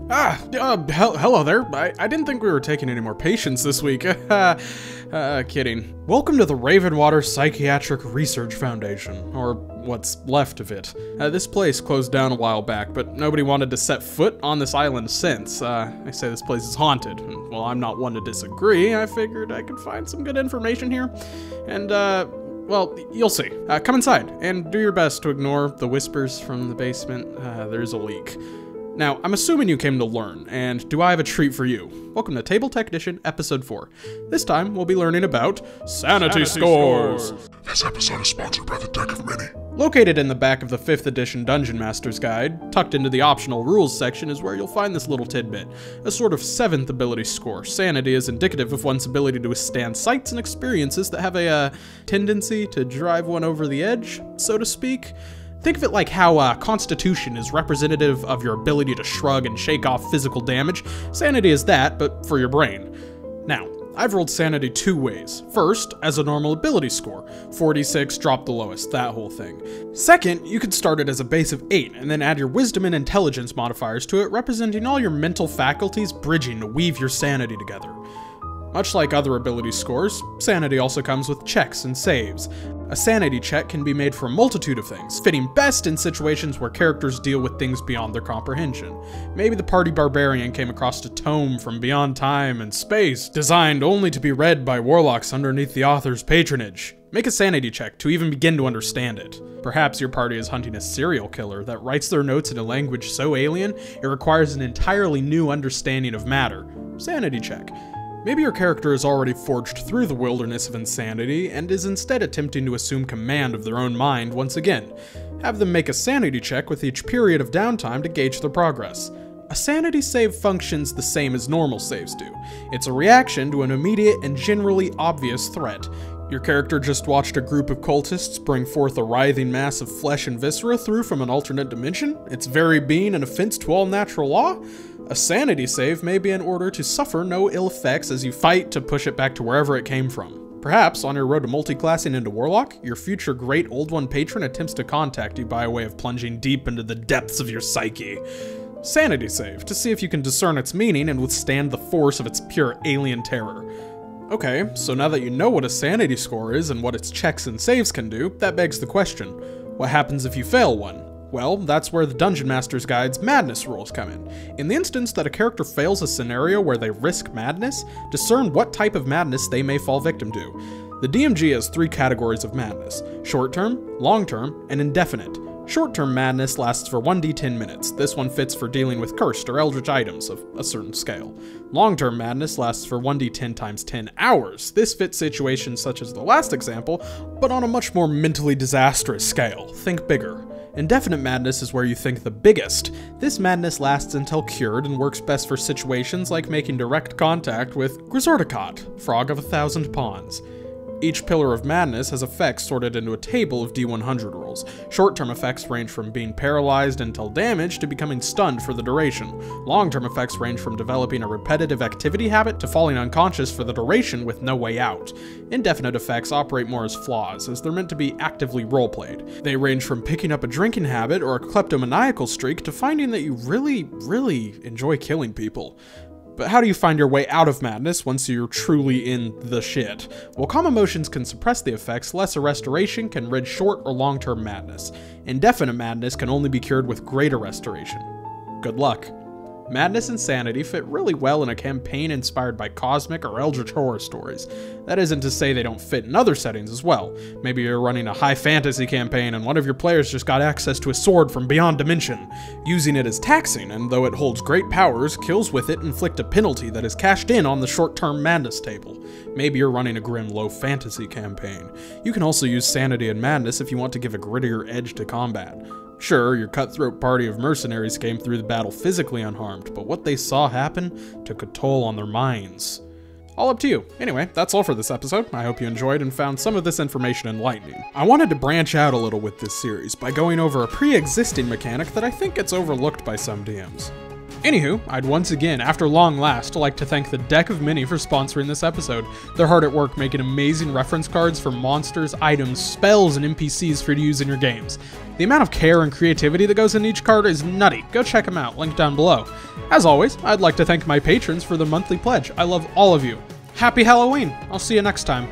Hello there. I didn't think we were taking any more patients this week. Kidding. Welcome to the Ravenwater Psychiatric Research Foundation, or what's left of it. This place closed down a while back, but nobody wanted to set foot on this island since. They say this place is haunted. Well, I'm not one to disagree. I figured I could find some good information here. And, well, you'll see. Come inside, and do your best to ignore the whispers from the basement. There's a leak. Now, I'm assuming you came to learn, and do I have a treat for you? Welcome to Table Tech Edition, Episode 4. This time, we'll be learning about Sanity Scores! This episode is sponsored by the Deck of Many. Located in the back of the 5th edition Dungeon Master's Guide, tucked into the optional rules section is where you'll find this little tidbit. A sort of 7th ability score. Sanity is indicative of one's ability to withstand sights and experiences that have a tendency to drive one over the edge, so to speak. Think of it like how Constitution is representative of your ability to shrug and shake off physical damage. Sanity is that, but for your brain. Now, I've rolled Sanity 2 ways. First, as a normal ability score. 46, drop the lowest, that whole thing. Second, you could start it as a base of 8, and then add your Wisdom and Intelligence modifiers to it, representing all your mental faculties bridging to weave your sanity together. Much like other ability scores, Sanity also comes with checks and saves. A Sanity check can be made for a multitude of things, fitting best in situations where characters deal with things beyond their comprehension. Maybe the party barbarian came across a tome from beyond time and space, designed only to be read by warlocks underneath the author's patronage. Make a Sanity check to even begin to understand it. Perhaps your party is hunting a serial killer that writes their notes in a language so alien, it requires an entirely new understanding of matter. Sanity check. Maybe your character has already forged through the wilderness of insanity and is instead attempting to assume command of their own mind once again. Have them make a sanity check with each period of downtime to gauge their progress. A sanity save functions the same as normal saves do. It's a reaction to an immediate and generally obvious threat. Your character just watched a group of cultists bring forth a writhing mass of flesh and viscera through from an alternate dimension, its very being an offense to all natural law? A sanity save may be in order to suffer no ill effects as you fight to push it back to wherever it came from. Perhaps, on your road to multiclassing into Warlock, your future Great Old One patron attempts to contact you by way of plunging deep into the depths of your psyche. Sanity save, to see if you can discern its meaning and withstand the force of its pure alien terror. Okay, so now that you know what a sanity score is and what its checks and saves can do, that begs the question, what happens if you fail one? Well, that's where the Dungeon Master's Guide's madness rules come in. In the instance that a character fails a scenario where they risk madness, discern what type of madness they may fall victim to. The DMG has 3 categories of madness: short-term, long-term, and indefinite. Short-term madness lasts for 1d10 minutes. This one fits for dealing with cursed or eldritch items of a certain scale. Long-term madness lasts for 1d10 times 10 hours. This fits situations such as the last example, but on a much more mentally disastrous scale. Think bigger. Indefinite madness is where you think the biggest. This madness lasts until cured and works best for situations like making direct contact with Grizzordicott, Frog of 1,000 Ponds. Each pillar of madness has effects sorted into a table of D100 rolls. Short-term effects range from being paralyzed until damaged to becoming stunned for the duration. Long-term effects range from developing a repetitive activity habit to falling unconscious for the duration with no way out. Indefinite effects operate more as flaws, as they're meant to be actively roleplayed. They range from picking up a drinking habit or a kleptomaniacal streak to finding that you really enjoy killing people. But how do you find your way out of madness once you're truly in the shit? While calm emotions can suppress the effects, lesser restoration can rid short or long-term madness. Indefinite madness can only be cured with greater restoration. Good luck. Madness and sanity fit really well in a campaign inspired by cosmic or eldritch horror stories. That isn't to say they don't fit in other settings as well. Maybe you're running a high fantasy campaign and one of your players just got access to a sword from beyond dimension. Using it is taxing, and though it holds great powers, kills with it inflict a penalty that is cashed in on the short-term madness table. Maybe you're running a grim low fantasy campaign. You can also use sanity and madness if you want to give a grittier edge to combat. Sure, your cutthroat party of mercenaries came through the battle physically unharmed, but what they saw happen took a toll on their minds. All up to you. Anyway, that's all for this episode. I hope you enjoyed and found some of this information enlightening. I wanted to branch out a little with this series by going over a pre-existing mechanic that I think gets overlooked by some DMs. Anywho, I'd once again, after long last, like to thank the Deck of Mini for sponsoring this episode. They're hard at work making amazing reference cards for monsters, items, spells, and NPCs for you to use in your games. The amount of care and creativity that goes into each card is nutty. Go check them out, link down below. As always, I'd like to thank my patrons for the monthly pledge. I love all of you. Happy Halloween! I'll see you next time.